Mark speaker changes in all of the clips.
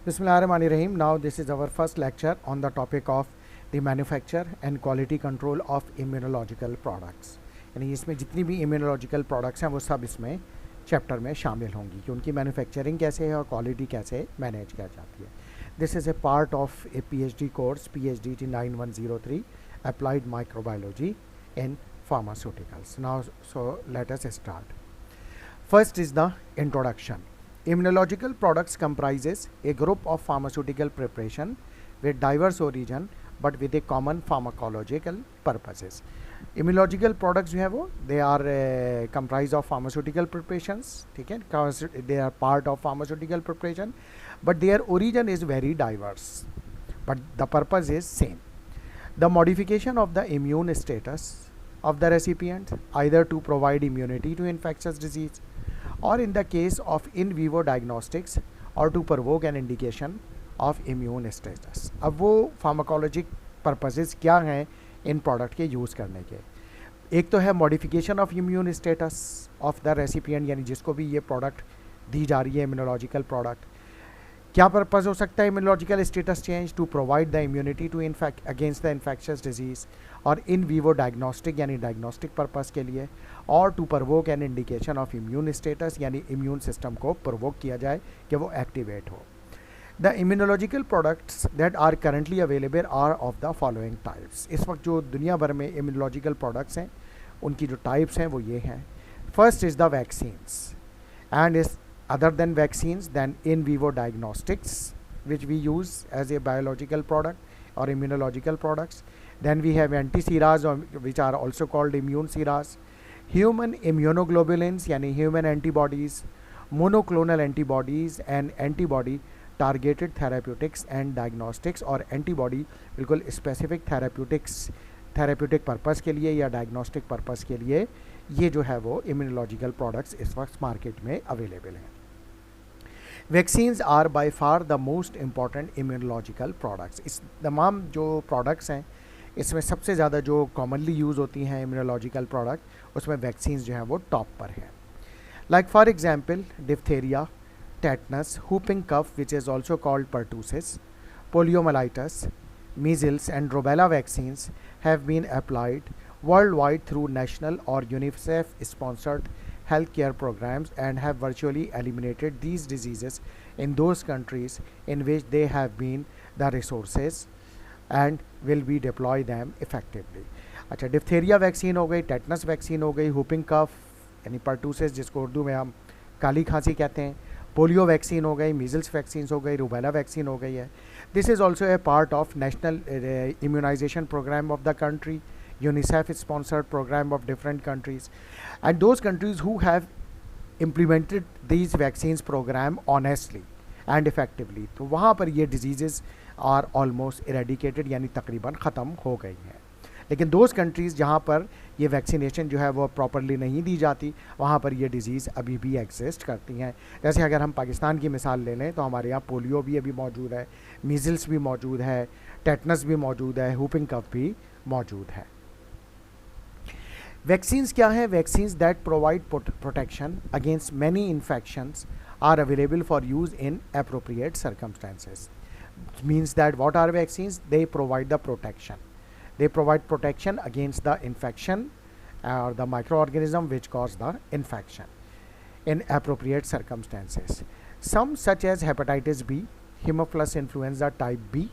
Speaker 1: Bismillahirrahmanirrahim. Now this is our first lecture on the topic of the manufacture and quality control of immunological products. यानी इसमें जितनी भी immunological products हैं वो सब इसमें चैप्टर में शामिल होंगी कि उनकी मैन्युफैक्चरिंग कैसे है और क्वालिटी कैसे मैनेज की जाती है. This is a part of A PhD course PhD 9103 Applied Microbiology in Pharmaceuticals. Now so let us start. First is the introduction. Immunological products comprises a group of pharmaceutical preparation with diverse origin but with a common pharmacological purposes. Immunological products जो है वो they are comprised of pharmaceutical preparations, ठीक है, they are part of pharmaceutical preparation but their origin is very diverse but the purpose is same. The modification of the immune status of the recipient either to provide immunity to infectious disease or in the case of in vivo diagnostics or to provoke an indication of immune status. अब वो pharmacologic purposes क्या हैं इन product के use करने के. एक तो है modification of immune status of the recipient, यानी जिसको भी ये प्रोडक्ट दी जा रही है इम्यूनोलॉजिकल प्रोडक्ट, क्या पर्पज़ हो सकता है immunological status change to provide the immunity to infect against the infectious disease और इन वीवो डायग्नोस्टिक यानी डायग्नोस्टिक पर्पज़ के लिए, और to provoke an indication of immune status यानी इम्यून सिस्टम को प्रवोक किया जाए कि वो एक्टिवेट हो. The immunological products that are currently available are of the following types. इस वक्त जो दुनिया भर में इम्यूनोलॉजिकल प्रोडक्ट्स हैं उनकी जो टाइप्स हैं वो ये हैं. First is the vaccines and is other than vaccines then in vivo diagnostics which we use as a biological product or immunological products. Then we have anti-seras which are also called immune seras, human immunoglobulins yani human antibodies, monoclonal antibodies and antibody targeted therapeutics and diagnostics और antibody बिल्कुल specific therapeutic purpose के लिए या diagnostic purpose के लिए ये जो है वो इम्यूनोलॉजिकल प्रोडक्ट्स इस वक्त मार्केट में अवेलेबल हैं. Vaccines are by far the most important immunological products. इस तमाम जो प्रोडक्ट्स हैं इसमें सबसे ज़्यादा जो कॉमनली यूज़ होती हैं इम्यूनोलॉजिकल प्रोडक्ट उसमें वैक्सीन्स जो हैं वो टॉप पर हैं. Like for example diphtheria, tetanus, whooping cough which is also called pertussis, poliomyelitis, measles and rubella vaccines have been applied worldwide through national or UNICEF sponsored healthcare programs and have virtually eliminated these diseases in those countries in which they have been the resources and will be deploy them effectively. अच्छा, diphtheria vaccine हो गई, tetanus vaccine हो गई, whooping कफ यानी pertussis जिसको उर्दू में हम काली खांसी कहते हैं, पोलियो वैक्सीन हो गई, मीजल्स वैक्सीन हो गई, रूबेला वैक्सीन हो गई है. This is also a part of national immunization program of the country, UNICEF sponsored program of different countries, and those countries who have implemented these vaccines program honestly and effectively, तो वहाँ पर ये diseases are almost eradicated यानी तकरीबन ख़त्म हो गई हैं. लेकिन दोज कंट्रीज़ जहाँ पर ये वैक्सीनेशन जो है वो प्रॉपरली नहीं दी जाती वहाँ पर ये डिज़ीज़ अभी भी एग्जिस्ट करती हैं. जैसे अगर हम पाकिस्तान की मिसाल ले लें तो हमारे यहाँ पोलियो भी अभी मौजूद है, मीज़ल्स भी मौजूद है, टेटनस भी मौजूद है, हुपिंग कफ भी मौजूद है. वैक्सीन्स क्या है? Vaccines that provide protection against many infections are available for use in appropriate circumstances. Means that what are vaccines? They provide the protection. They provide protection against the infection or the microorganism which cause the infection in appropriate circumstances. Some such as hepatitis B, Haemophilus influenza type B,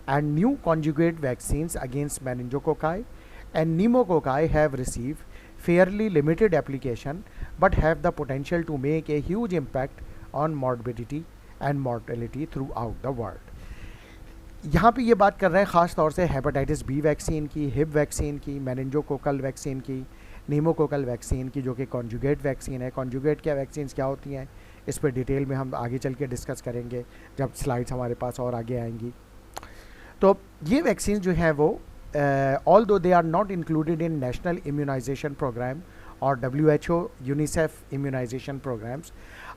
Speaker 1: and new conjugate vaccines against meningococci and pneumococci have received fairly limited application but have the potential to make a huge impact on morbidity and mortality throughout the world. यहाँ पे ये बात कर रहे हैं ख़ास तौर से हेपेटाइटिस बी वैक्सीन की, हिब वैक्सीन की, मेनिंजोकोकल वैक्सीन की, नीमोकोकल वैक्सीन की जो कि कॉन्जुगेट वैक्सीन है. कॉन्जुगेट क्या वैक्सीन्स क्या होती हैं इस पर डिटेल में हम आगे चल के डिस्कस करेंगे जब स्लाइड्स हमारे पास और आगे आएंगी. तो ये वैक्सीन जो हैं वो although they are not included in national immunization program और WHO UNICEF immunization programs,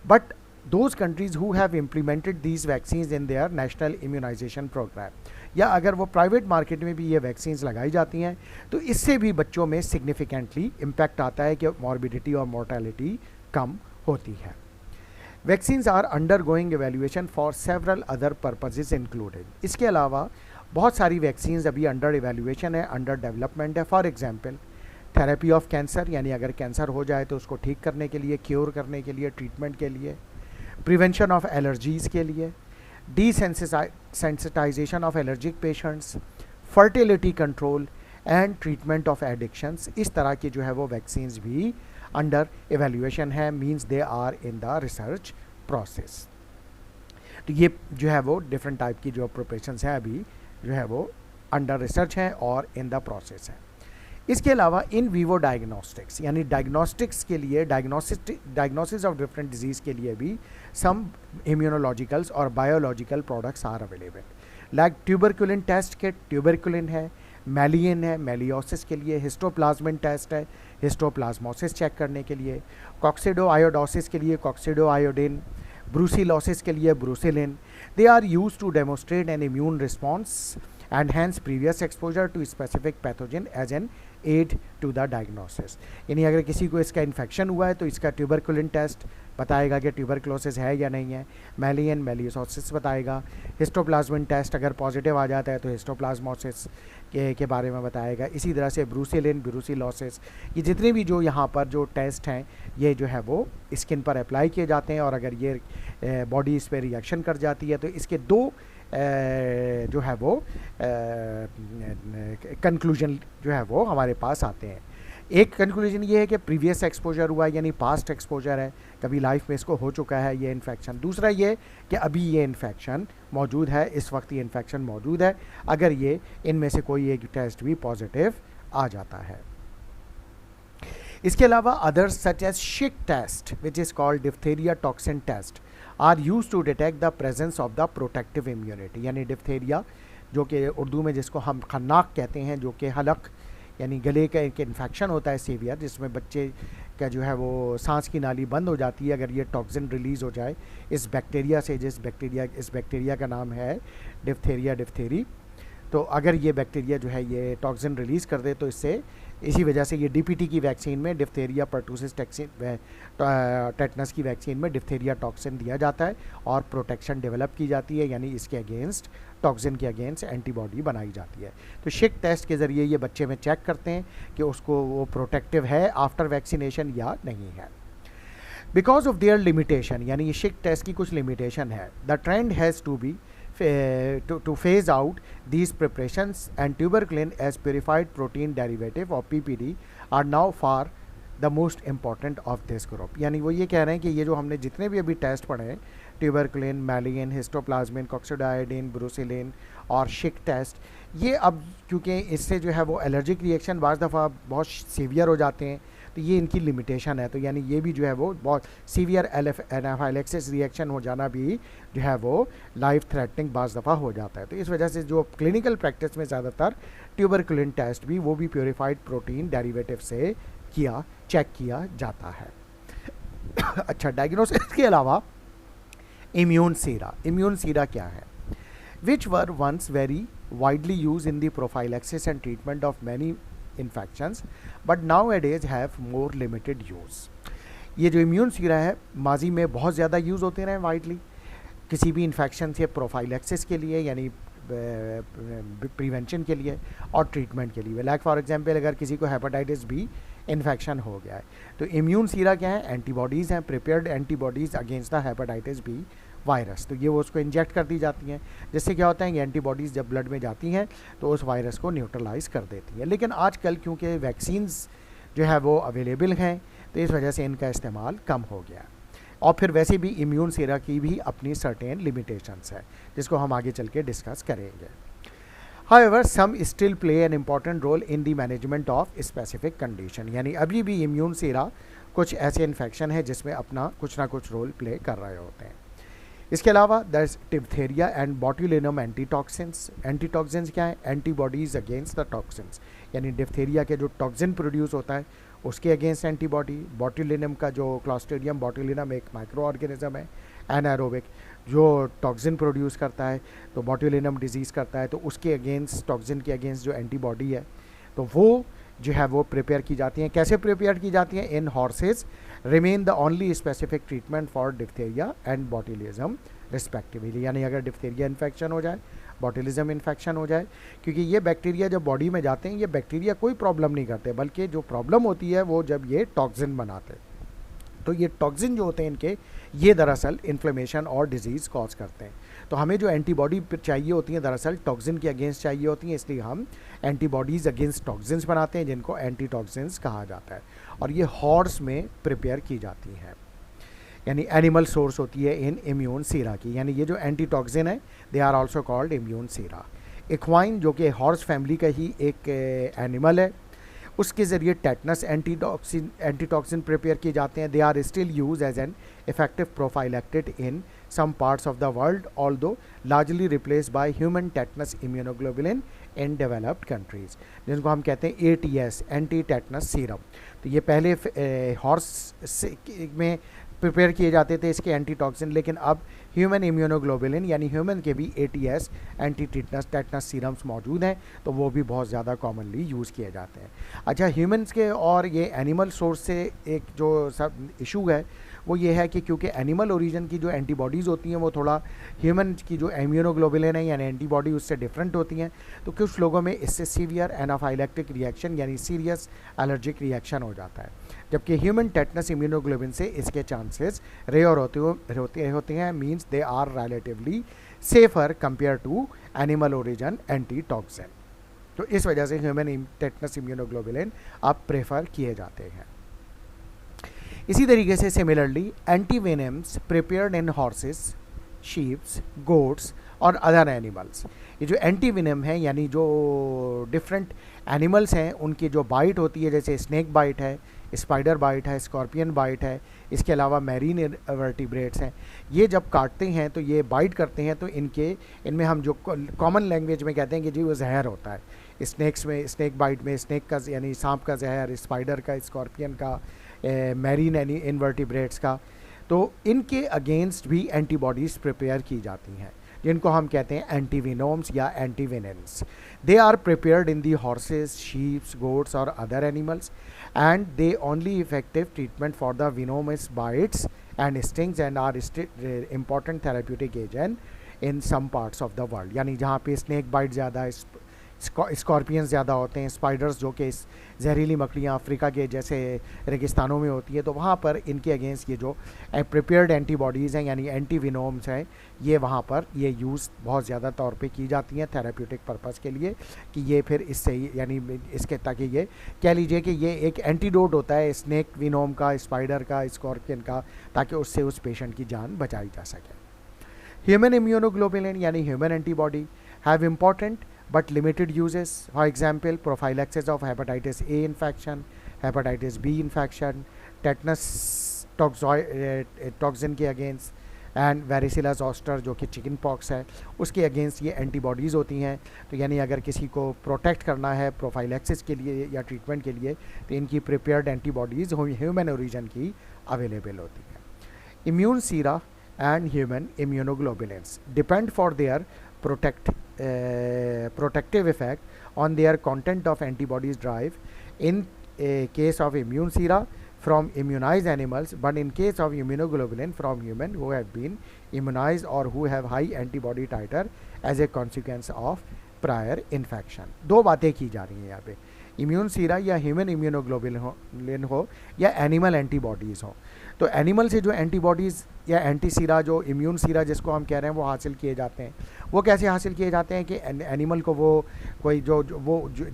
Speaker 1: but those countries who have implemented these vaccines in their national immunization program, या अगर वो प्राइवेट मार्केट में भी ये वैक्सीन्स लगाई जाती हैं तो इससे भी बच्चों में सिग्निफिकेंटली इम्पैक्ट आता है कि मॉर्बिडिटी और मोर्टेलिटी कम होती है. Vaccines are undergoing evaluation for several other purposes including, इसके अलावा बहुत सारी वैक्सीन्स अभी अंडर एवेल्यूएशन है, अंडर डेवलपमेंट है। For example therapy of cancer, यानी अगर कैंसर हो जाए तो उसको ठीक करने के लिए, क्योर करने के लिए, ट्रीटमेंट के लिए, प्रिवेंशन ऑफ एलर्जीज़ के लिए, desensitization of allergic patients, fertility control and treatment of addictions, इस तरह की जो है वो वैक्सीन्स भी अंडर एवेल्यूएशन है, means they are in the research process. तो ये जो है वो डिफरेंट टाइप की जो प्रिपरेशंस हैं अभी जो है वो अंडर रिसर्च हैं और इन द प्रोसेस हैं। इसके अलावा इन वीवो डायग्नोस्टिक्स, यानी डायग्नोस्टिक्स के लिए, डायग्नोसिस ऑफ डिफरेंट डिजीज़ के लिए भी सम इम्यूनोलॉजिकल्स और biological products are available, like tuberculin test kit, tuberculin है, मैलियन है, मेलियोसिस के लिए, हिस्टोप्लाज्मिन टेस्ट है, हिस्टोप्लाज्मोसिस चेक करने के लिए, कॉक्सिडोआयोडोसिस के लिए कॉक्सिडोआयोडिन, ब्रूसिलोसिस के लिए brucellin. They are use to demonstrate an immune response and hence previous exposure to specific pathogen as an aid to the diagnosis। यानी अगर किसी को इसका इन्फेक्शन हुआ है तो इसका ट्यूबरकुलिन टेस्ट बताएगा कि ट्यूबरक्लोसिस है या नहीं है, मैलियन मेलियोसिस बताएगा, हिस्टोप्लाज्मिन टेस्ट अगर पॉजिटिव आ जाता है तो हिस्टोप्लाज्मोसिस के बारे में बताएगा। इसी तरह से ब्रूसिलिन, ब्रूसिलोसिस, ये जितने भी जो यहाँ पर जो टेस्ट हैं ये जो है वो स्किन पर अप्लाई किए जाते हैं, और अगर ये बॉडी इस पर रिएक्शन कर जाती है तो इसके दो जो है वो कंक्लूजन जो है वो हमारे पास आते हैं। एक कंक्लूजन ये है कि प्रीवियस एक्सपोजर हुआ है, यानी पास्ट एक्सपोजर है, कभी लाइफ में इसको हो चुका है ये इन्फेक्शन। दूसरा ये कि अभी ये इन्फेक्शन मौजूद है, इस वक्त ये इन्फेक्शन मौजूद है, अगर ये इनमें से कोई एक टेस्ट भी पॉजिटिव आ जाता है। इसके अलावा others such as Schick test which is called diphtheria toxin test are use to detect the presence of the protective immunity, यानी डिप्थीरिया जो कि उर्दू में जिसको हम खन्नाक कहते हैं, जो कि हलक यानी गले का एक इन्फेक्शन होता है सीवियर, जिसमें बच्चे का जो है वो सांस की नाली बंद हो जाती है अगर ये टॉक्सिन रिलीज़ हो जाए इस बैक्टीरिया से, इस बैक्टीरिया का नाम है डिप्थीरिया डिप्थेरी। तो अगर ये बैक्टीरिया जो है ये टॉक्सिन रिलीज़ कर दे तो इससे, इसी वजह से ये डीपीटी की वैक्सीन में, डिप्थीरिया पर्टूसिस टेटनस की वैक्सीन में डिप्थीरिया टॉक्सिन दिया जाता है और प्रोटेक्शन डेवलप की जाती है, यानी इसके अगेंस्ट, टॉक्सिन के अगेंस्ट एंटीबॉडी बनाई जाती है। तो शिक टेस्ट के ज़रिए ये बच्चे में चेक करते हैं कि उसको वो प्रोटेक्टिव है आफ्टर वैक्सीनेशन या नहीं है। बिकॉज ऑफ देयर लिमिटेशन, यानी ये शिक टेस्ट की कुछ लिमिटेशन है, the trend has to be to phase out these preparations, and tuberculin as purified protein derivative of PPD are now far the most important of this group। यानी वो ये कह रहे हैं कि ये जो हमने जितने भी अभी टेस्ट पढ़े हैं, ट्यूबरकुलिन, मैलियन, हिस्टोप्लाज्मिन, कॉक्सिडोआयोडिन, ब्रूसिलिन और शिक टेस्ट, ये अब क्योंकि इससे जो है वो एलर्जिक रिएक्शन बाज़ दफ़ा बहुत सीवियर हो जाते हैं, तो ये इनकी लिमिटेशन है। तो यानी ये भी जो है वो बहुत सीवियर एनाफाइलेक्सिस रिएक्शन हो जाना भी जो है वो लाइफ थ्रेटनिंग बाज़ दफ़ा हो जाता है। तो इस वजह से जो क्लिनिकल प्रैक्टिस में ज़्यादातर ट्यूबरकुलिन टेस्ट भी वो भी प्योरीफाइड प्रोटीन डेरिवेटिव से चेक किया जाता है। अच्छा, डायग्नोसिस के अलावा इम्यून सीरा क्या है? Which were once very widely used in the prophylaxis and treatment of many infections but nowadays have more limited use। ये जो इम्यून सीरा है माजी में बहुत ज़्यादा यूज़ होते रहे वाइडली किसी भी इन्फेक्शन से प्रोफाइलैक्सिस के लिए, यानी प्रिवेंशन के लिए और ट्रीटमेंट के लिए। लाइक फॉर एग्जांपल अगर किसी को हेपेटाइटिस बी इन्फेक्शन हो गया है तो इम्यून सीरा क्या है? एंटीबॉडीज़ हैं, prepared antibodies against the hepatitis B virus. तो ये वो उसको इंजेक्ट कर दी जाती हैं, जिससे क्या होता है, ये एंटीबॉडीज़ जब ब्लड में जाती हैं तो उस वायरस को न्यूट्रलाइज कर देती हैं। लेकिन आजकल क्योंकि वैक्सीन्स जो है वो अवेलेबल हैं तो इस वजह से इनका इस्तेमाल कम हो गया। और फिर वैसे भी इम्यून सीरा की भी अपनी सर्टेन लिमिटेशंस है जिसको हम आगे चल के डिस्कस करेंगे। However, some still play an important role in the management of specific condition, यानी अभी भी इम्यून सीरा कुछ ऐसे इन्फेक्शन है जिसमें अपना कुछ ना कुछ रोल प्ले कर रहे होते हैं। इसके अलावा that's diphtheria and बॉट्यूलिनम antitoxins. Antitoxins क्या है? एंटीबॉडीज़ अगेंस्ट द टॉक्सिन्स, यानी डिप्थीरिया के जो टॉक्सिन प्रोड्यूस होता है उसके अगेंस्ट एंटीबॉडी। बॉट्यूलिनम का जो क्लॉस्ट्रीडियम बॉट्यूलिनम एक माइक्रो ऑर्गेनिज्म है एनारोबिक जो टॉक्सिन प्रोड्यूस करता है, तो बॉट्यूलिनम डिजीज़ करता है, तो उसके अगेंस्ट, टॉक्सिन के अगेंस्ट जो एंटीबॉडी है तो वो जो है वो प्रिपेयर की जाती हैं। कैसे प्रिपेयर की जाती हैं? In horses remain the only specific treatment for diphtheria and botulism respectively. यानी अगर डिप्थेरिया इन्फेक्शन हो जाए, बॉटुलिज्म इन्फेक्शन हो जाए, क्योंकि ये बैक्टीरिया जब बॉडी में जाते हैं, ये बैक्टीरिया कोई प्रॉब्लम नहीं करते, बल्कि जो प्रॉब्लम होती है वो जब ये टॉक्सिन बनाते हैं। तो ये टॉक्सिन जो होते हैं इनके, ये दरअसल इन्फ्लेमेशन और डिजीज़ कॉज करते हैं। तो हमें जो एंटीबॉडी चाहिए होती हैं दरअसल टॉक्सिन के अगेंस्ट चाहिए होती हैं, इसलिए हम एंटीबॉडीज़ अगेंस्ट टॉक्सिन्स बनाते हैं जिनको एंटी टॉक्सिन्स कहा जाता है, और ये हॉर्स में प्रिपेयर की जाती हैं। यानी एनिमल सोर्स होती है इन इम्यून सीरा की। यानी ये जो एंटी टॉक्सिन है, they are also called immune sera. Equine जो कि हॉर्स फैमिली का ही एक एनिमल है, उसके ज़रिए टेटनस एंटीटॉक्सिन प्रिपेयर किए जाते हैं। They are still use as an effective prophylactic in some parts of the world, although largely replace by human tetanus immunoglobulin in developed countries, जिनको हम कहते हैं ATS, एंटी टेटनस सीरम। तो ये पहले हॉर्स में प्रिपेयर किए जाते थे इसके एंटीटॉक्सिन, लेकिन अब ह्यूमन इम्यूनोग्लोबुलिन यानी ह्यूमन के भी ATS एंटी टेटनस सीरम्स मौजूद हैं, तो वो भी बहुत ज़्यादा कॉमनली यूज़ किए जाते हैं। अच्छा, ह्यूमन्स के और ये एनिमल सोर्स से एक जो सब इशू है वो ये है कि क्योंकि एनिमल ओरिजिन की जो एंटीबॉडीज़ होती हैं वो थोड़ा ह्यूमन की जो इम्यूनोग्लोबुलिन है यानी एंटीबॉडी उससे डिफरेंट होती हैं, तो कुछ लोगों में इससे सीवियर एनाफाइलेक्टिक रिएक्शन यानी सीरियस एलर्जिक रिएक्शन हो जाता है, जबकि ह्यूमन टेटनस इम्यूनोग्लोबिन से इसके चांसेस रेयर होते हैं, means they are relatively safer compare to animal origin anti toxin. तो इस वजह से ह्यूमन टेटनस इम्यूनोग्लोबुलिन अब प्रेफर किए जाते हैं। इसी तरीके से similarly antivenoms prepared in horses, sheeps, goats और अदर एनिमल्स। ये जो एंटीवेनम है यानी जो डिफरेंट एनिमल्स हैं उनकी जो बाइट होती है, जैसे स्नेक बाइट है, स्पाइडर बाइट है, स्कॉर्पियन बाइट है, इसके अलावा मैरीन वर्टिब्रेट्स हैं, ये जब काटते हैं तो ये बाइट करते हैं तो इनमें हम जो कॉमन लैंग्वेज में कहते हैं कि जी वो जहर होता है। स्नेक्स में, स्नेक बाइट में स्नेक का यानी सांप का जहर, स्पाइडर का, स्कॉर्पियन का, मैरीन इनवर्टिब्रेट्स का, तो इनके अगेंस्ट भी एंटीबॉडीज़ प्रिपेयर की जाती हैं जिनको हम कहते हैं एंटीवेनोम्स या antivenins. They are prepared in the horses, sheeps, goats और other animals and they only effective treatment for the venomous bites and stings and are important therapeutic agent in some parts of the world. यानी जहाँ पे snake bite ज़्यादा है, Scorpions ज़्यादा होते हैं, spiders जो कि जहरीली मकड़ियाँ अफ्रीका के जैसे रेगिस्तानों में होती है, तो वहाँ पर इनके अगेंस्ट ये जो प्रिपेयर्ड एंटीबॉडीज़ हैं यानी एंटीवेनोम्स हैं, ये वहाँ पर ये यूज़ बहुत ज़्यादा तौर पे की जाती हैं थेरेप्यूटिक पर्पस के लिए, कि ये फिर इससे यानी इसके ताकि ये कह लीजिए कि ये एक एंटीडोट होता है स्नेक वेनोम का, स्पाइडर का, स्कॉर्पियन का, ताकि उससे उस पेशेंट की जान बचाई जा सके। ह्यूमन इम्यूनोग्लोबुलिन यानी human antibody have important but limited uses. For example, prophylaxis of hepatitis A infection, hepatitis B infection, tetanus toxin के अगेंस्ट, एंड वेरिसिला जोस्टर जो कि चिकन पॉक्स है उसके अगेंस्ट ये एंटीबॉडीज़ होती हैं। तो यानी अगर किसी को प्रोटेक्ट करना है प्रोफाइलैक्सिस के लिए या ट्रीटमेंट के लिए, तो इनकी प्रिपेयर्ड एंटीबॉडीज़ ह्यूमन ओरिजिन की अवेलेबल होती हैं। Immune sera and human immunoglobulins depend for their protective effect on their content of antibodies derived in a case of immune sera from immunized animals, but in case of immunoglobulin from human who have been immunized or who have high antibody titer as a consequence of prior infection। दो बातें की जा रही हैं यहाँ पे, immune सीरा या human immunoglobulin हो या एनिमल एंटीबॉडीज़ हो। तो एनिमल से जो एंटीबॉडीज़ या एंटी सीरा, जो इम्यून सीरा जिसको हम कह रहे हैं, वो हासिल किए जाते हैं। वो कैसे हासिल किए जाते हैं कि एनिमल को वो कोई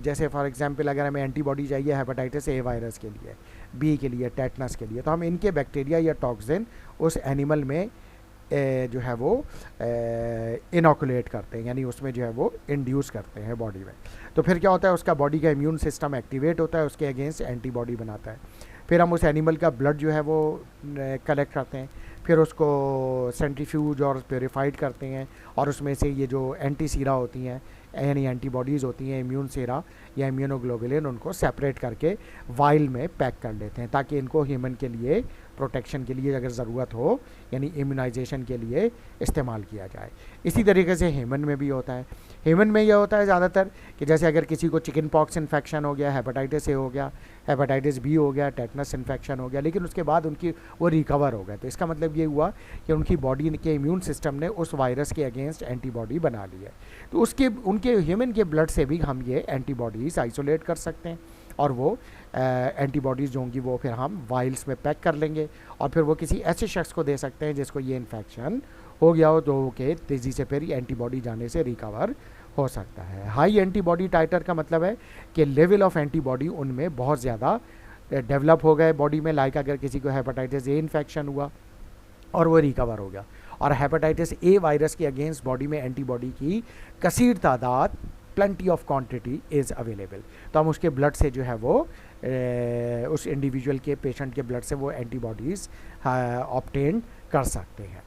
Speaker 1: जैसे फॉर एग्जांपल अगर हमें एंटीबॉडी चाहिए हेपेटाइटिस ए वायरस के लिए, बी के लिए, टेटनस के लिए, तो हम इनके बैक्टीरिया या टॉक्सिन उस एनिमल में जो है वो इनोकुलेट करते हैं, यानी उसमें जो है वो इंड्यूस करते हैं बॉडी में। तो फिर क्या होता है, उसका बॉडी का इम्यून सिस्टम एक्टिवेट होता है, उसके अगेंस्ट एंटीबॉडी बनाता है। फिर हम उस एनिमल का ब्लड जो है वो कलेक्ट करते हैं, फिर उसको सेंट्रीफ्यूज और प्योरीफाइड करते हैं, और उसमें से ये जो एंटी सीरा होती हैं यानी एंटीबॉडीज़ होती हैं, इम्यून सीरा या इम्यूनोग्लोबुलिन, उनको सेपरेट करके वाइल में पैक कर लेते हैं ताकि इनको ह्यूमन के लिए प्रोटेक्शन के लिए अगर ज़रूरत हो, यानी इम्यूनाइजेशन के लिए इस्तेमाल किया जाए। इसी तरीके से ह्यूमन में भी होता है। ह्यूमन में यह होता है ज़्यादातर कि जैसे अगर किसी को चिकन पॉक्स इन्फेक्शन हो गया, हेपेटाइटिस ए हो गया, हेपेटाइटिस बी हो गया, टेटनस इन्फेक्शन हो गया, लेकिन उसके बाद उनकी वो रिकवर हो गए, तो इसका मतलब ये हुआ कि उनकी बॉडी के इम्यून सिस्टम ने उस वायरस के अगेंस्ट एंटीबॉडी बना ली है। तो उसके उनके ह्यूमन के ब्लड से भी हम ये एंटीबॉडीज़ आइसोलेट कर सकते हैं, और वो एंटीबॉडीज़ जो होंगी वो फिर हम वाइल्स में पैक कर लेंगे, और फिर वो किसी ऐसे शख्स को दे सकते हैं जिसको ये इन्फेक्शन हो गया हो, जो कि तेज़ी से फिर एंटीबॉडी जाने से रिकवर हो सकता है। हाई एंटीबॉडी टाइटर का मतलब है कि लेवल ऑफ एंटीबॉडी उनमें बहुत ज़्यादा डेवलप हो गए बॉडी में। लाइक अगर किसी को हेपेटाइटिस ए इन्फेक्शन हुआ और वो रिकवर हो गया, और हेपेटाइटिस ए वायरस के अगेंस्ट बॉडी में एंटीबॉडी की कसीर तादाद, plenty of quantity is available, तो हम उसके ब्लड से जो है वो उस इंडिविजुअल के पेशेंट के ब्लड से वो एंटीबॉडीज़ ऑब्टेन कर सकते हैं।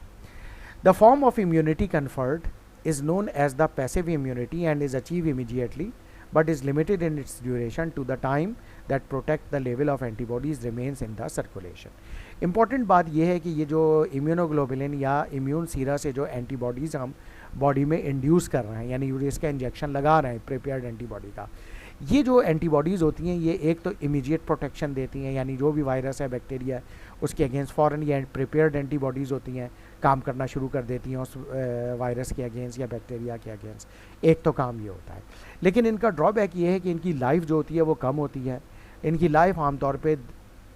Speaker 1: The form of immunity conferred is known as the passive immunity and is achieved immediately but is limited in its duration to the time that protect the level of antibodies remains in the circulation. Important बात यह है कि ये जो immunoglobulin या immune सीरा से जो antibodies हम बॉडी में इंड्यूस कर रहे हैं, यानी इसका इंजेक्शन लगा रहे हैं प्रिपेयर्ड एंटीबॉडी का, ये जो एंटीबॉडीज़ होती हैं ये एक तो इमीडिएट प्रोटेक्शन देती हैं, यानी जो भी वायरस है, बैक्टीरिया है, उसके अगेंस्ट फ़ौरन ये प्रिपेयर्ड एंटीबॉडीज़ होती हैं, काम करना शुरू कर देती हैं उस वायरस के अगेंस्ट या बैक्टीरिया के अगेंस्ट। एक तो काम ये होता है, लेकिन इनका ड्रॉबैक ये है कि इनकी लाइफ जो होती है वो कम होती है। इनकी लाइफ आमतौर पे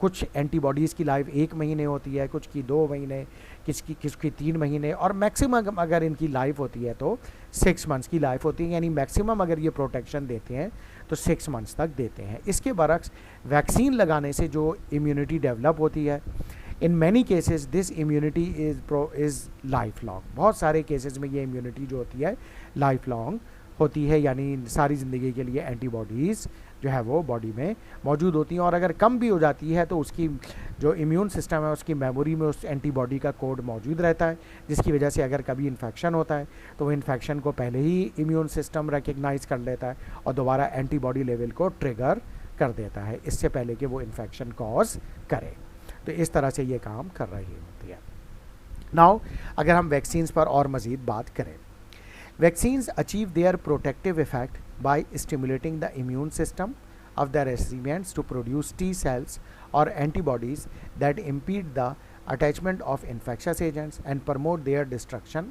Speaker 1: कुछ एंटीबॉडीज़ की लाइफ 1 महीने होती है, कुछ की 2 महीने, किसकी 3 महीने, और मैक्सिमम अगर इनकी लाइफ होती है तो 6 मंथ्स की लाइफ होती है, यानी मैक्सिमम अगर ये प्रोटेक्शन देते हैं तो 6 मंथ्स तक देते हैं। इसके बरक्स वैक्सीन लगाने से जो इम्यूनिटी डेवलप होती है, in many cases this immunity is life long. बहुत सारे केसेस में ये इम्यूनिटी जो होती है लाइफ लॉन्ग होती है, यानी सारी ज़िंदगी के लिए एंटीबॉडीज़ जो है वो बॉडी में मौजूद होती हैं। और अगर कम भी हो जाती है तो उसकी जो इम्यून सिस्टम है उसकी मेमोरी में उस एंटीबॉडी का कोड मौजूद रहता है, जिसकी वजह से अगर कभी इन्फेक्शन होता है तो वो इन्फेक्शन को पहले ही इम्यून सिस्टम रिकग्नाइज़ कर लेता है और दोबारा एंटीबॉडी लेवल को ट्रिगर कर देता है, इससे पहले कि वो इन्फेक्शन कॉज करे। तो इस तरह से ये काम कर रही होती है। नाउ अगर हम वैक्सीन्स पर और मज़ीद बात करें, vaccines achieve their protective effect by stimulating the immune system of the recipients to produce T cells or antibodies that impede the attachment of infectious agents and promote their destruction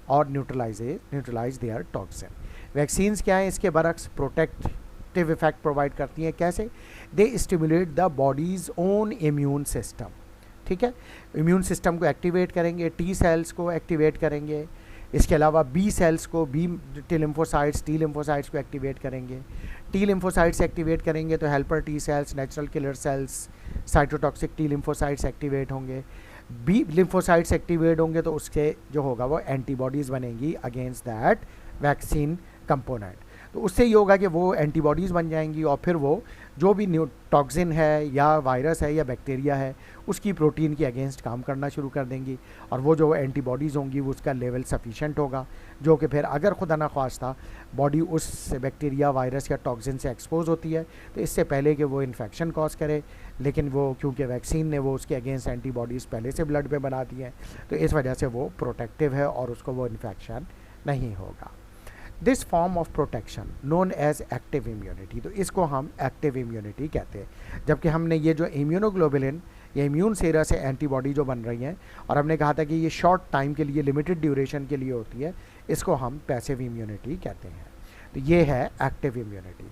Speaker 1: or neutralize their toxin. Vaccines क्या है, इसके बरक्स protective effect provide करती हैं। कैसे? दे stimulate the bodies own immune system. ठीक है, immune system को activate करेंगे, टी सेल्स को एक्टिवेट करेंगे, इसके अलावा बी सेल्स को, बी टी लिम्फोसाइट्स को एक्टिवेट करेंगे। टी लिम्फोसाइट्स एक्टिवेट करेंगे तो helper T cells, natural killer cells, cytotoxic T lymphocytes activate होंगे। बी लिम्फोसाइट्स एक्टिवेट होंगे तो उससे जो होगा वो एंटीबॉडीज़ बनेंगी अगेंस्ट दैट वैक्सीन कंपोनेंट। तो उससे ये होगा कि वो एंटीबॉडीज़ बन जाएंगी और फिर वो जो भी टॉक्सिन है या वायरस है या बैक्टीरिया है उसकी प्रोटीन के अगेंस्ट काम करना शुरू कर देंगी, और वो जो एंटीबॉडीज़ होंगी वो उसका लेवल सफिशेंट होगा, जो कि फिर अगर खुदा ना ख्वास्ता बॉडी उस बैक्टीरिया, वायरस या टॉक्सिन से एक्सपोज होती है तो इससे पहले कि वो इन्फेक्शन कॉज करे, लेकिन वो क्योंकि वैक्सीन ने वो उसके अगेंस्ट एंटीबॉडीज़ पहले से ब्लड में बना दी हैं तो इस वजह से वो प्रोटेक्टिव है और उसको वो इन्फेक्शन नहीं होगा। This form of protection known as active immunity, तो इसको हम एक्टिव इम्यूनिटी कहते हैं। जबकि हमने ये जो इम्यूनोग्लोबुलिन या इम्यून सेरा से एंटीबॉडी जो बन रही हैं, और हमने कहा था कि ये शॉर्ट टाइम के लिए, लिमिटेड ड्यूरेशन के लिए होती है, इसको हम पैसिव इम्यूनिटी कहते हैं। तो ये है active immunity.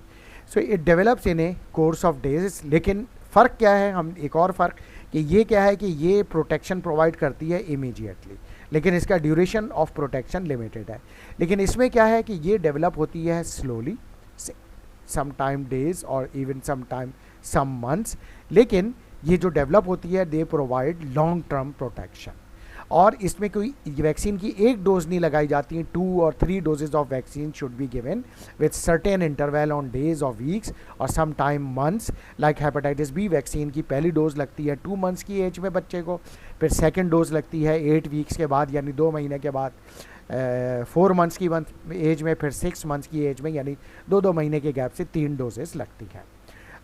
Speaker 1: So it develops in A course of days. लेकिन फ़र्क क्या है, हम एक और फ़र्क कि ये क्या है कि ये प्रोटेक्शन प्रोवाइड करती है इमीडिएटली, लेकिन इसका ड्यूरेशन ऑफ प्रोटेक्शन लिमिटेड है। लेकिन इसमें क्या है कि ये डेवलप होती है स्लोली, सम टाइम डेज और even some time some months, लेकिन ये जो डेवलप होती है they provide long term protection. और इसमें कोई वैक्सीन की एक डोज नहीं लगाई जाती है, 2 और 3 doses of vaccine should be given with certain interval on days और वीक्स और some time months. Like hepatitis B vaccine की पहली डोज लगती है 2 मंथ्स की एज में बच्चे को, फिर सेकेंड डोज लगती है 8 वीक्स के बाद यानी 2 महीने के बाद, 4 मंथ्स की एज में, फिर 6 मंथ्स की एज में, यानी 2-2 महीने के गैप से 3 डोजेस लगती हैं।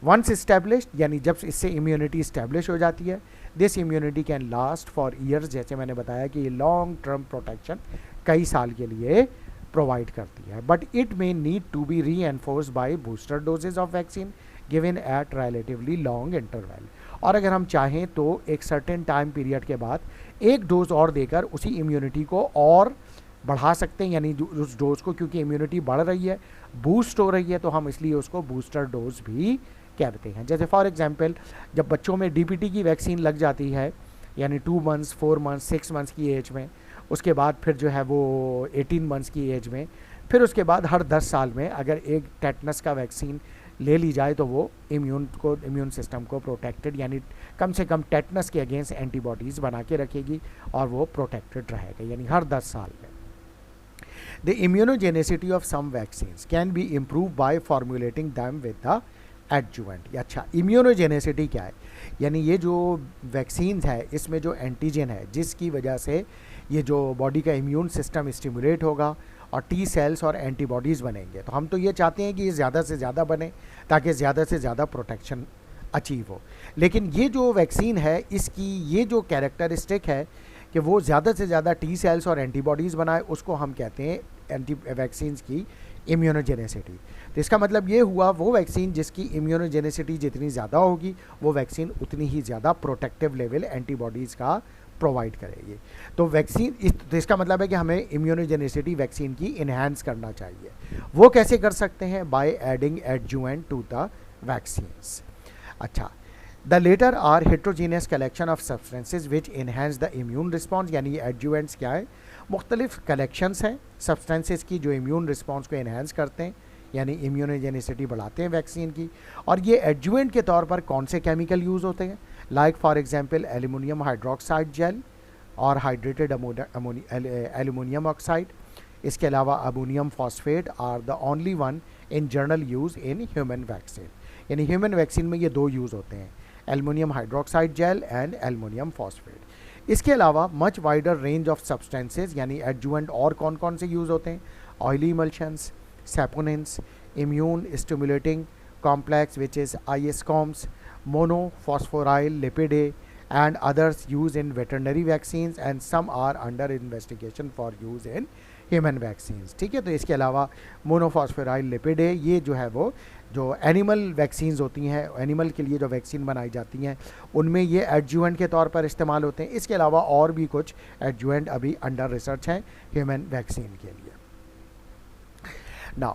Speaker 1: वंस इस्टेब्लिश्ड, यानी जब इससे इम्यूनिटी इस्टेब्लिश हो जाती है, this immunity can last for years, जैसे मैंने बताया कि ये लॉन्ग टर्म प्रोटेक्शन कई साल के लिए प्रोवाइड करती है. But it may need to be reinforce by booster doses of vaccine given at relatively long interval. और अगर हम चाहें तो एक सर्टेन टाइम पीरियड के बाद एक डोज और देकर उसी इम्यूनिटी को और बढ़ा सकते हैं, यानी उस डोज को, क्योंकि इम्यूनिटी बढ़ रही है, बूस्ट हो रही है, तो हम इसलिए उसको बूस्टर डोज भी कहते हैं. जैसे फॉर एग्जांपल जब बच्चों में डीपीटी की वैक्सीन लग जाती है, यानी 2 मंथ्स 4 मंथ्स 6 मंथ्स की एज में, उसके बाद फिर जो है वो 18 मंथ्स की एज में, फिर उसके बाद हर 10 साल में अगर एक टेटनस का वैक्सीन ले ली जाए तो वो इम्यून सिस्टम को प्रोटेक्टेड, यानी कम से कम टेटनस के अगेंस्ट एंटीबॉडीज़ बना के रखेगी और वो प्रोटेक्टेड रहेगा, यानी हर 10 साल में. The immunogenicity of some vaccines can be improve by formulating them with the adjuvant. अच्छा, इम्यूनोजेनेसिटी क्या है? यानी ये जो वैक्सीन्स है इसमें जो एंटीजन है जिसकी वजह से ये जो बॉडी का इम्यून सिस्टम स्टिमुलेट होगा और टी सेल्स और एंटीबॉडीज़ बनेंगे, तो हम तो ये चाहते हैं कि ये ज़्यादा से ज़्यादा बने ताकि ज़्यादा से ज़्यादा प्रोटेक्शन अचीव हो. लेकिन ये जो वैक्सीन है इसकी ये जो कैरेक्टरिस्टिक है कि वो ज़्यादा से ज़्यादा टी सेल्स और एंटीबॉडीज़ बनाए, उसको हम कहते हैं एंटी वैक्सीन्स की इम्यूनोजेनेसिटी. तो इसका मतलब ये हुआ वो वैक्सीन जिसकी इम्यूनोजेनेसिटी जितनी ज़्यादा होगी वो वैक्सीन उतनी ही ज़्यादा प्रोटेक्टिव लेवल एंटीबॉडीज़ का प्रोवाइड करेगी. तो वैक्सीन तो इसका मतलब है कि हमें इम्यूनोजेनेसिटी वैक्सीन की इन्हांस करना चाहिए. वो कैसे कर सकते हैं? By adding adjuvant to the vaccines. अच्छा, the latter are heterogeneous collection of substances which enhance the immune response. यानी एडजुवेंट्स क्या है? मुख्तलिफ कलेक्शंस हैं सब्सटेंसेज की जो इम्यून रिस्पॉन्स को इन्हांस करते हैं, यानी इम्यूनोजेनेसिटी बढ़ाते हैं वैक्सीन की. और ये एडजुवेंट के तौर पर कौन से केमिकल यूज़ होते हैं? Like for example aluminium hydroxide gel और हाइड्रेटेड एल्युमिनियम ऑक्साइड. इसके अलावा ammonium phosphate are the only one in general use in human vaccine. यानी ह्यूमन वैक्सीन में ये 2 यूज़ होते हैं, aluminium hydroxide gel and aluminium phosphate. इसके अलावा much wider range of substances यानी एडजुवेंट और कौन कौन से यूज़ होते हैं? Oily emulsions, saponins, immune stimulating complex which is ISCOMs, monophosphoryl lipid and others used in veterinary vaccines and some are under investigation for use in human vaccines. ठीक है, तो इसके अलावा मोनोफॉस्फोराइल लिपिड ये जो है वो जो एनिमल वैक्सीन्स होती हैं, एनिमल के लिए जो वैक्सीन बनाई जाती हैं उनमें ये एडजुवेंट के तौर पर इस्तेमाल होते हैं. इसके अलावा और भी कुछ एडजुवेंट अभी अंडर रिसर्च हैं ह्यूमन वैक्सीन के लिए. Now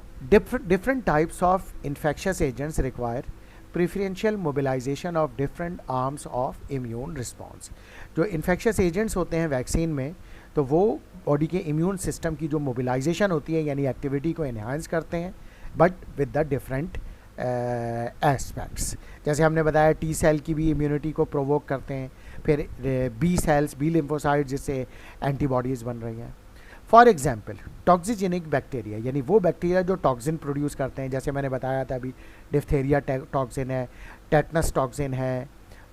Speaker 1: different types of infectious agents require preferential mobilization of different arms of immune response. जो इन्फेक्शियस एजेंट्स होते हैं वैक्सीन में, तो वो बॉडी के इम्यून सिस्टम की जो मोबिलाइजेशन होती है यानी एक्टिविटी को एनहांस करते हैं, but with the different aspects. जैसे हमने बताया टी सेल की भी इम्यूनिटी को प्रोवोक करते हैं, फिर बी सेल्स, बी लिम्फोसाइट जिससे एंटीबॉडीज़ बन रही हैं. फॉर एग्जाम्पल टॉक्सिजेनिक बैक्टीरिया, यानी वो बैक्टीरिया जो टॉक्सिन प्रोड्यूस करते हैं, जैसे मैंने बताया था अभी डिफ्थेरिया टॉक्सिन है, टेटनस टॉक्सिन है,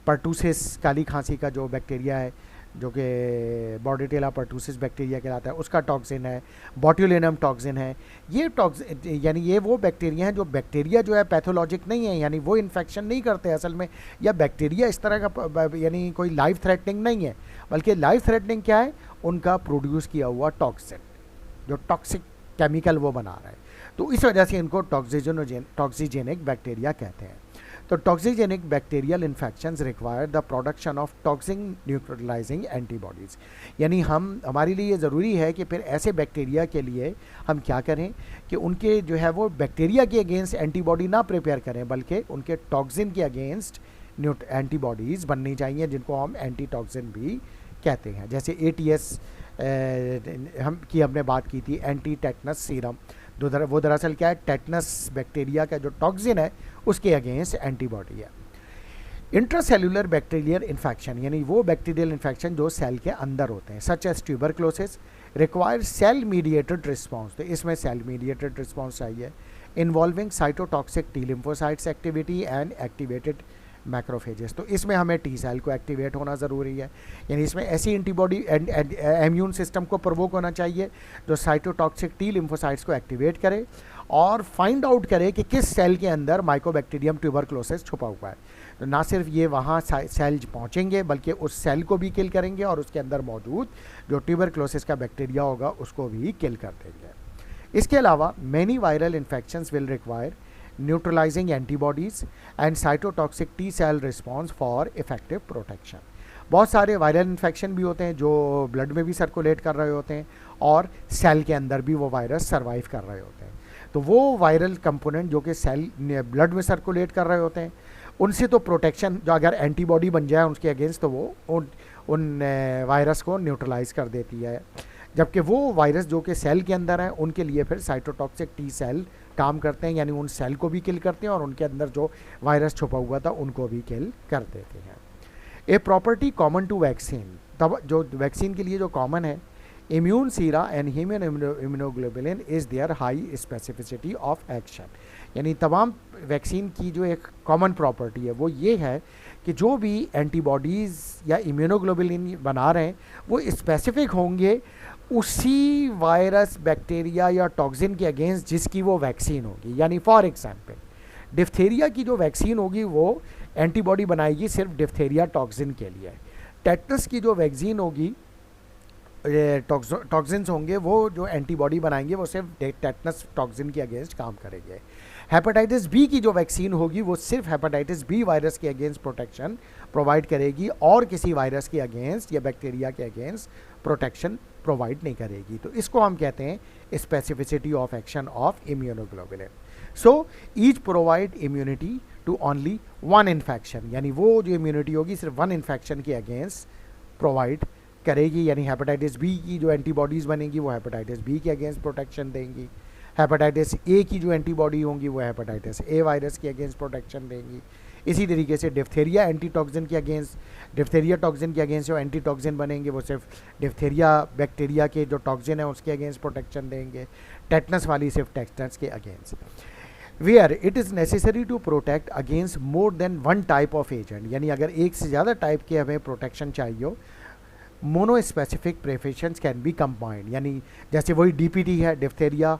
Speaker 1: पर्टूसिस काली खांसी का जो बैक्टीरिया है जो कि बॉर्डेटेला पर्टूसिस बैक्टीरिया कहलाता है उसका टॉक्सिन है, बॉट्यूलिनम टॉक्सिन है. ये टॉक्सिन यानी ये वो बैक्टीरिया हैं जो बैक्टीरिया जो है पैथोलॉजिक नहीं है, यानी वो इन्फेक्शन नहीं करते असल में, या बैक्टीरिया इस तरह का यानी कोई लाइफ थ्रेटनिंग नहीं है, बल्कि लाइफ थ्रेटनिंग क्या है? उनका प्रोड्यूस किया हुआ टॉक्सिन, जो टॉक्सिक केमिकल वो बना रहा है, तो इस वजह से इनको टॉक्सिजेनिक बैक्टीरिया कहते हैं. तो toxigenic bacterial infections require the production of toxin neutralising antibodies. यानी हमारे लिए ये ज़रूरी है कि फिर ऐसे बैक्टीरिया के लिए हम क्या करें कि उनके जो है वो बैक्टीरिया के अगेंस्ट एंटीबॉडी ना प्रिपेयर करें, बल्कि उनके टॉक्सिन के अगेंस्ट एंटीबॉडीज़ बननी चाहिए, जिनको हम एंटी टॉक्सिन भी कहते हैं. जैसे ATS हमने बात की थी, एंटी टेटनस सीरम, वो दरअसल क्या है? टेटनस बैक्टीरिया का जो टॉक्सिन है उसके अगेंस्ट एंटीबॉडी है. इंट्रासेल्यूलर बैक्टीरियल इन्फेक्शन, यानी वो बैक्टीरियल इन्फेक्शन जो सेल के अंदर होते हैं, such as tuberculosis, require cell mediated response. तो इसमें सेल मीडिएटेड रिस्पॉन्स चाहिए, involving cytotoxic T lymphocytes activity and activated macrophages. तो इसमें हमें टी सेल को एक्टिवेट होना ज़रूरी है, यानी इसमें ऐसी एंटीबॉडी इम्यून सिस्टम को प्रोवोक होना चाहिए जो साइटोटॉक्सिक टी लिम्फोसाइट्स को एक्टिवेट करे और फाइंड आउट करे कि किस सेल के अंदर माइकोबैक्टीरियम ट्यूबरक्लोसिस छुपा हुआ है. तो ना सिर्फ ये वहाँ सेल पहुँचेंगे बल्कि उस सेल को भी किल करेंगे और उसके अंदर मौजूद जो ट्यूबरक्लोसिस का बैक्टीरिया होगा उसको भी किल कर देंगे। इसके अलावा many viral infections will require neutralizing antibodies and cytotoxic T cell response for effective protection. बहुत सारे वायरल इन्फेक्शन भी होते हैं जो ब्लड में भी सर्कुलेट कर रहे होते हैं और सेल के अंदर भी वो वायरस सर्वाइव कर रहे होते हैं। तो वो वायरल कंपोनेंट जो कि सेल ब्लड में सर्कुलेट कर रहे होते हैं उनसे तो प्रोटेक्शन, जो अगर एंटीबॉडी बन जाए उनके अगेंस्ट तो वो उन वायरस को न्यूट्रलाइज कर देती है, जबकि वो वायरस जो कि सेल के अंदर है उनके लिए फिर साइटोटॉक्सिक टी सेल काम करते हैं, यानी उन सेल को भी किल करते हैं और उनके अंदर जो वायरस छुपा हुआ था उनको भी किल कर देते हैं। A property common to vaccine, तब जो वैक्सीन के लिए जो कॉमन है, immune sera and human immunoglobulin is their high specificity of action. यानी तमाम वैक्सीन की जो एक कॉमन प्रॉपर्टी है वो ये है कि जो भी एंटीबॉडीज़ या इम्यूनोग्लोबुलिन बना रहे हैं वो स्पेसिफिक होंगे उसी वायरस, बैक्टीरिया या टॉक्सिन के अगेंस्ट जिसकी वो वैक्सीन होगी। यानी फॉर एग्जांपल डिप्थेरिया की जो वैक्सीन होगी वो एंटीबॉडी बनाएगी सिर्फ डिप्थेरिया टॉक्सिन के लिए। टेटनस की जो वैक्सीन होगी, टॉक्सिन्स होंगे, वो जो एंटीबॉडी बनाएंगे वो सिर्फ टेटनस टॉक्सिन के अगेंस्ट काम करेंगे। हेपेटाइटिस बी की जो वैक्सीन होगी वो सिर्फ हेपेटाइटिस बी वायरस के अगेंस्ट प्रोटेक्शन प्रोवाइड करेगी और किसी वायरस के अगेंस्ट या बैक्टीरिया के अगेंस्ट प्रोटेक्शन प्रोवाइड नहीं करेगी। तो इसको हम कहते हैं specificity of action of immunoglobulin. So each provide immunity to only one infection, यानी वो जो इम्यूनिटी होगी सिर्फ वन इन्फेक्शन के अगेंस्ट प्रोवाइड करेगी। यानी हेपेटाइटिस बी की जो एंटीबॉडीज़ बनेंगी वो हेपेटाइटिस बी के अगेंस्ट प्रोटेक्शन देंगी, हेपेटाइटिस ए की जो एंटीबॉडी होंगी वो हेपेटाइटिस ए वायरस के अगेंस्ट प्रोटेक्शन देंगी। इसी तरीके से डिप्थेरिया एंटीटॉक्सिन के अगेंस्ट, डिप्थेरिया टॉक्सिन के अगेंस्ट जो एंटीटॉक्सिन बनेंगे वो सिर्फ डिप्थेरिया बैक्टीरिया के जो टॉक्सिन है उसके अगेंस्ट प्रोटेक्शन देंगे। टेटनस वाली सिर्फ टेटनस के against. Where it is necessary to protect against more than one type of agent, यानी अगर एक से ज़्यादा टाइप के हमें प्रोटेक्शन चाहिए हो, मोनोस्पेसिफिक प्रिवेंशंस कैन बी कंबाइंड। यानी जैसे वही डीपीटी है, डिप्थेरिया,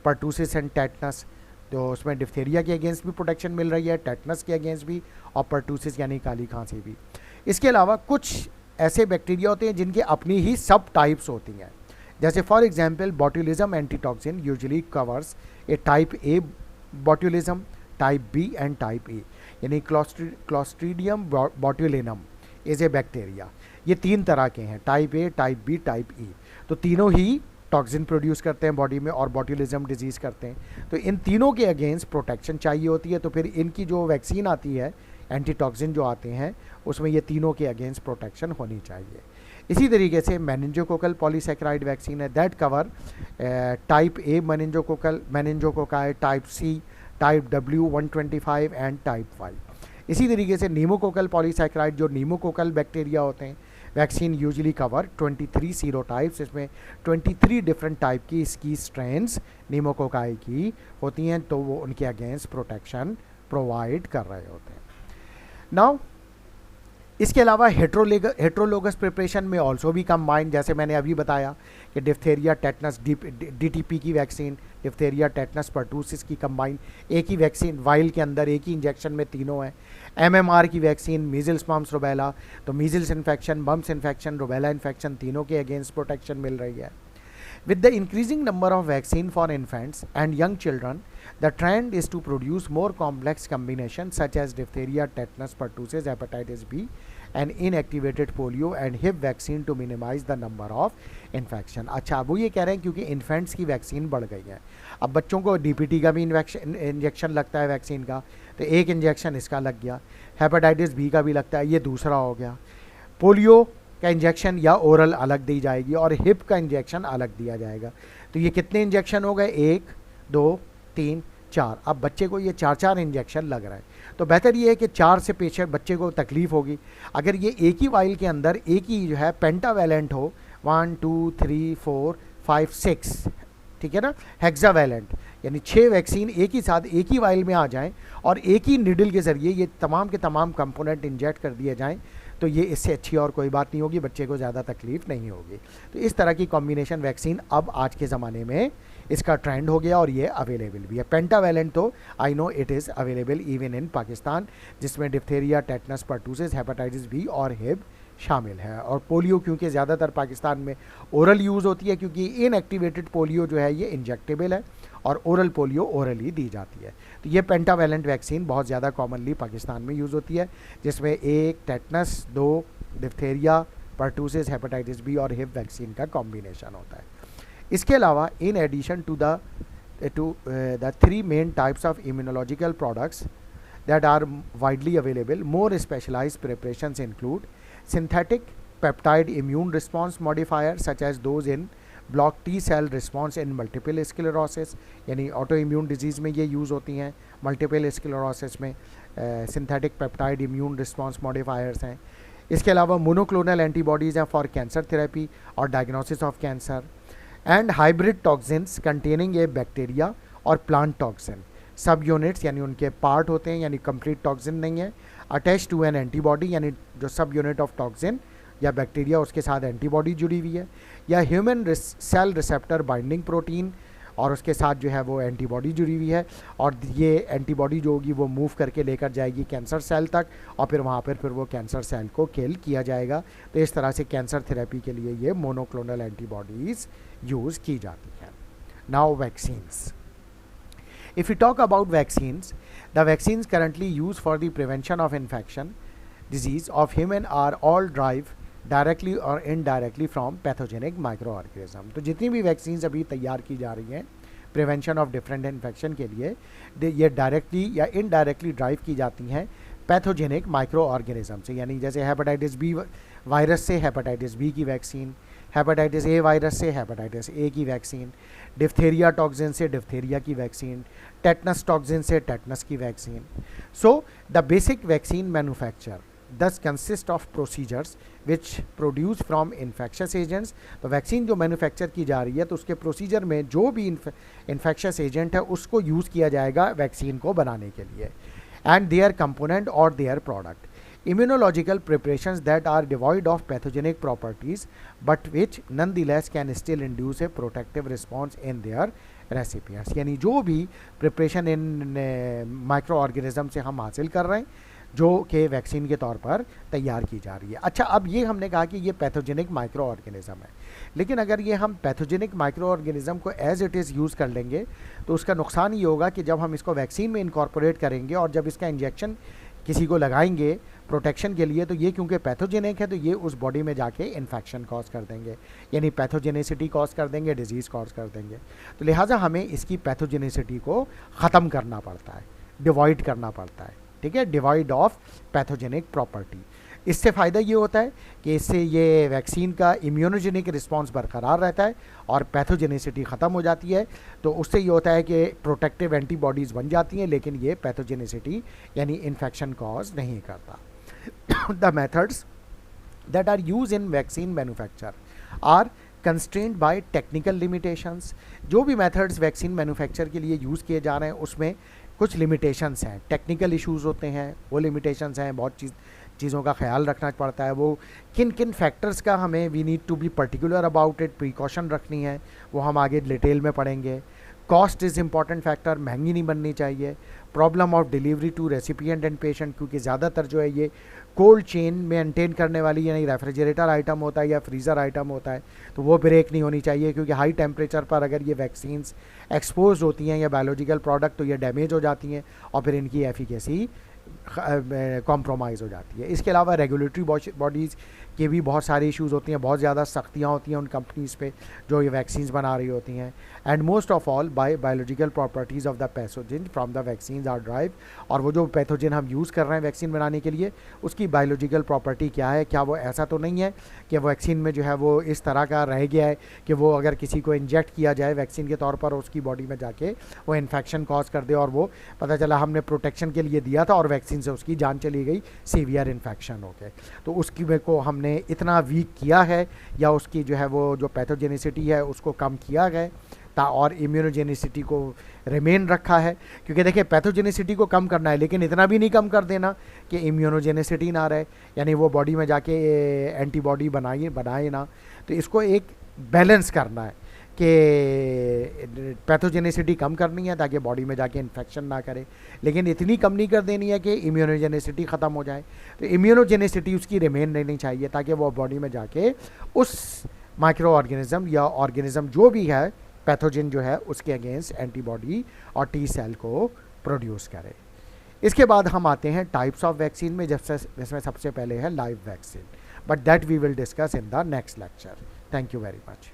Speaker 1: पर्टूसिस एंड टेटनस, तो उसमें डिप्थेरिया के अगेंस्ट भी प्रोटेक्शन मिल रही है, टेटनस के अगेंस्ट भी और पर्टूसिस यानी काली खांसी भी। इसके अलावा कुछ ऐसे बैक्टीरिया होते हैं जिनके अपनी ही सब टाइप्स होती हैं, जैसे for example botulism antitoxin usually covers a type A botulism, type B and type A. यानी Clostridium botulinum is a bacteria. ये तीन तरह के हैं, type A, type B, type E. तो तीनों ही टॉक्सिन प्रोड्यूस करते हैं बॉडी में और बोट्यूलिज्म डिजीज़ करते हैं। तो इन तीनों के अगेंस्ट प्रोटेक्शन चाहिए होती है, तो फिर इनकी जो वैक्सीन आती है, एंटीटॉक्सिन जो आते हैं, उसमें ये तीनों के अगेंस्ट प्रोटेक्शन होनी चाहिए। इसी तरीके से मेनिंजोकोकल पॉलीसैकेराइड वैक्सीन है, दैट कवर टाइप ए मेनिंजोकोकाई, type C, type W 125 and type 5। इसी तरीके से नीमोकोकल पॉलीसैकेराइड जो नीमोकोकल बैक्टीरिया होते हैं, वैक्सीन यूजुअली कवर 23 सीरोटाइप्स। इसमें 23 डिफरेंट टाइप की इसकी स्ट्रेन्स नीमोकोकाई की होती हैं, तो वो उनके अगेंस्ट प्रोटेक्शन प्रोवाइड कर रहे होते हैं। नाउ इसके अलावा हेट्रोलोगस प्रिपरेशन में ऑल्सो भी कंबाइंड, जैसे मैंने अभी बताया कि डिप्थेरिया टेटनस DTP की वैक्सीन, डिप्थेरिया टेटनस पर्टूसिस की कंबाइन एक ही वैक्सीन, वाइल के अंदर एक ही इंजेक्शन में तीनों हैं। MMR की वैक्सीन, मीजल्स, मम्स, रुबेला, तो measles infection, mumps infection, rubella infection, तीनों के अगेंस्ट प्रोटेक्शन मिल रही है। With the increasing number of vaccine for infants and young children, the trend is to produce more complex combinations such as diphtheria, tetanus, pertussis, hepatitis B, and inactivated polio and hip vaccine to minimize the number of infection। अच्छा, वो ये कह रहे हैं क्योंकि infants की vaccine बढ़ गई है, अब बच्चों को DPT का भी इंजेक्शन लगता है वैक्सीन का, तो एक इंजेक्शन इसका लग गया, हेपेटाइटिस बी का भी लगता है, ये दूसरा हो गया। पोलियो का इंजेक्शन या ओरल अलग दी जाएगी और हिप का इंजेक्शन अलग दिया जाएगा। तो ये कितने इंजेक्शन हो गए? 1, 2, 3, 4। अब बच्चे को ये 4 इंजेक्शन लग रहा है, तो बेहतर ये है कि 4 से पेशेंट बच्चे को तकलीफ होगी। अगर ये एक ही वाइल के अंदर एक ही जो है पेंटावैलेंट हो, 1, 2, 3, 4, 5, 6, ठीक है ना, हेक्सावैलेंट, यानी 6 वैक्सीन एक ही साथ एक ही वाइल में आ जाएं और एक ही निडल के ज़रिए ये तमाम के तमाम कंपोनेंट इंजेक्ट कर दिए जाएं, तो ये इससे अच्छी और कोई बात नहीं होगी, बच्चे को ज़्यादा तकलीफ नहीं होगी। तो इस तरह की कॉम्बिनेशन वैक्सीन अब आज के ज़माने में इसका ट्रेंड हो गया और ये अवेलेबल भी है। पेंटावेलेंट तो I know it is available even in Pakistan, जिसमें diphtheria, tetanus, pertussis, hepatitis B और हिब शामिल है। और पोलियो क्योंकि ज़्यादातर पाकिस्तान में ओरल यूज़ होती है, क्योंकि इनएक्टिवेटेड पोलियो जो है ये इंजेक्टेबल है और ओरल पोलियो ओरली दी जाती है। तो ये पेंटावेलेंट वैक्सीन बहुत ज़्यादा कॉमनली पाकिस्तान में यूज़ होती है, जिसमें 1 tetanus, 2 diphtheria, pertussis, hepatitis B और हिब वैक्सीन का कॉम्बिनेशन होता है। इसके अलावा in addition to the 3 main types of immunological products that are widely available, more specialized preparations include synthetic peptide immune response modifiers such as those in block T cell response in multiple sclerosis, यानी autoimmune disease में ये use होती हैं, multiple sclerosis में synthetic peptide immune response modifiers हैं। इसके अलावा monoclonal antibodies हैं फॉर कैंसर थेरेपी और diagnosis of cancer, and hybrid toxins containing A bacteria और प्लांट टॉक्सिन सब यूनिट्स, यानी उनके पार्ट होते हैं, यानी कंप्लीट टॉक्सिन नहीं है, अटैच टू एन एंटीबॉडी, यानी जो सब यूनिट ऑफ टॉक्सिन या बैक्टीरिया उसके साथ एंटीबॉडी जुड़ी हुई है, या human cell receptor binding protein और उसके साथ जो है वो एंटीबॉडी जुड़ी हुई है, और ये एंटीबॉडी जो होगी वो मूव करके लेकर जाएगी कैंसर सेल तक और फिर वहाँ पर फिर वो कैंसर सेल को किल किया जाएगा। तो इस तरह से कैंसर थेरेपी के लिए ये मोनोक्लोनल एंटीबॉडीज़ यूज़ की जाती हैं। Now vaccines, if we talk about vaccines, the vaccines currently used for the prevention of infection disease of human are all derived directly or indirectly from pathogenic microorganism। तो जितनी भी vaccines अभी तैयार की जा रही हैं प्रिवेंशन ऑफ डिफरेंट इन्फेक्शन के लिए, ये डायरेक्टली या इनडायरेक्टली ड्राइव की जाती हैं पैथोजेनिक माइक्रो ऑर्गेनिज्म से, यानी जैसे हेपेटाइटिस बी वायरस से हेपेटाइटिस बी की वैक्सीन, हेपेटाइटिस ए वायरस से हेपेटाइटिस ए की वैक्सीन, डिप्थेरिया टॉक्सिन से डिप्थेरिया की वैक्सीन, टेटनस टॉक्सिन से टेटनस की vaccine. So the basic vaccine manufacture this consist of procedures which produce from infectious agents. तो vaccine जो manufacture की जा रही है तो उसके प्रोसीजर में जो भी इन्फेक्शस एजेंट है उसको यूज़ किया जाएगा वैक्सीन को बनाने के लिए, एंड देयर कंपोनेंट और their product. Immunological preparations that are devoid of pathogenic properties but which nonetheless can still induce a protective response in their recipients, यानी जो भी प्रिपरेशन इन माइक्रो ऑर्गेनिज्म से हम हासिल कर रहे हैं जो कि वैक्सीन के तौर पर तैयार की जा रही है। अच्छा, अब ये हमने कहा कि ये पैथोजेनिक माइक्रो ऑर्गेनिज्म है, लेकिन अगर ये हम पैथोजेनिक माइक्रो ऑर्गेनिज्म को एज इट इज़ यूज़ कर लेंगे तो उसका नुकसान ये होगा कि जब हम इसको वैक्सीन में इनकॉर्पोरेट करेंगे और जब इसका इंजेक्शन किसी को लगाएंगे प्रोटेक्शन के लिए, तो ये क्योंकि पैथोजेनिक है तो ये उस बॉडी में जाके इन्फेक्शन कॉज कर देंगे, यानी पैथोजेनिसिटी कॉज कर देंगे, डिजीज़ कॉज कर देंगे। तो लिहाजा हमें इसकी पैथोजेनिसिटी को ख़त्म करना पड़ता है, डिवॉइड करना पड़ता है, ठीक है, डिवाइड ऑफ पैथोजेनिक प्रॉपर्टी। इससे फ़ायदा ये होता है कि इससे ये वैक्सीन का इम्यूनोजेनिक रिस्पांस बरकरार रहता है और पैथोजेनिसिटी ख़त्म हो जाती है। तो उससे ये होता है कि प्रोटेक्टिव एंटीबॉडीज़ बन जाती हैं, लेकिन ये पैथोजेनिसिटी यानी इन्फेक्शन कॉज नहीं करता। The methods that are used in vaccine manufacture are constrained by technical limitations। जो भी methods वैक्सीन मैन्युफैक्चर के लिए यूज़ किए जा रहे हैं उसमें कुछ लिमिटेशंस हैं, टेक्निकल इश्यूज़ होते हैं, वो लिमिटेशंस हैं, बहुत चीज़ों का ख्याल रखना पड़ता है। वो किन किन फैक्टर्स का हमें we need to be particular about it, precaution रखनी है, वो हम आगे डिटेल में पढ़ेंगे। कॉस्ट इज़ इम्पॉर्टेंट फैक्टर, महंगी नहीं बननी चाहिए। Problem of delivery to recipient and patient, क्योंकि ज़्यादातर जो है ये कोल्ड चेन मेंटेन करने वाली यानी रेफ्रिजरेटर आइटम होता है या फ्रीज़र आइटम होता है, तो वो ब्रेक नहीं होनी चाहिए, क्योंकि हाई टेम्परेचर पर अगर ये वैक्सीन्स एक्सपोज होती हैं या बायोलॉजिकल प्रोडक्ट तो ये डैमेज हो जाती हैं और फिर इनकी एफिकेसी कॉम्प्रोमाइज़ हो जाती है। इसके अलावा रेगुलेटरी बॉडीज़ के भी बहुत सारे इश्यूज़ होती हैं, बहुत ज़्यादा सख्तियाँ होती हैं उन कंपनीज़ पे जो ये वैक्सीन्स बना रही होती हैं। And most of all biological properties of the pathogen from the vaccines are drive, और वो जो पैथोजन हम यूज़ कर रहे हैं वैक्सीन बनाने के लिए उसकी बायोलॉजिकल प्रॉपर्टी क्या है, क्या वो ऐसा तो नहीं है कि वैक्सीन में जो है वो इस तरह का रह गया है कि वो अगर किसी को इंजेक्ट किया जाए वैक्सीन के तौर पर उसकी बॉडी में जाके वो इन्फेक्शन कॉज कर दे और वो पता चला हमने प्रोटेक्शन के लिए दिया था और वैक्सीन से उसकी जान चली गई, सीवियर इन्फेक्शन हो गए। तो उसकी को हमने इतना वीक किया है या उसकी जो है वो जो पैथोजेनिसिटी है उसको कम किया गया और इम्यूनोजेनिसिटी को रिमेन रखा है, क्योंकि देखिए पैथोजेनिसिटी को कम करना है लेकिन इतना भी नहीं कम कर देना कि इम्यूनोजेनिसिटी ना रहे, यानी वो बॉडी में जाके एंटीबॉडी बनाए ना। तो इसको एक बैलेंस करना है कि पैथोजेनिसिटी कम करनी है ताकि बॉडी में जाके इन्फेक्शन ना करे, लेकिन इतनी कम नहीं कर देनी है कि इम्यूनोजेनिसिटी ख़त्म हो जाए। तो इम्यूनोजेनिसिटी उसकी रिमेन रहनी चाहिए ताकि वो बॉडी में जाके उस माइक्रो ऑर्गेनिज्म या ऑर्गेनिज्म जो भी है पैथोजन जो है उसके अगेंस्ट एंटीबॉडी और टी सेल को प्रोड्यूस करे। इसके बाद हम आते हैं टाइप्स ऑफ वैक्सीन में, जिसमें सबसे पहले है live vaccine, but that we will discuss in the next lecture. Thank you very much.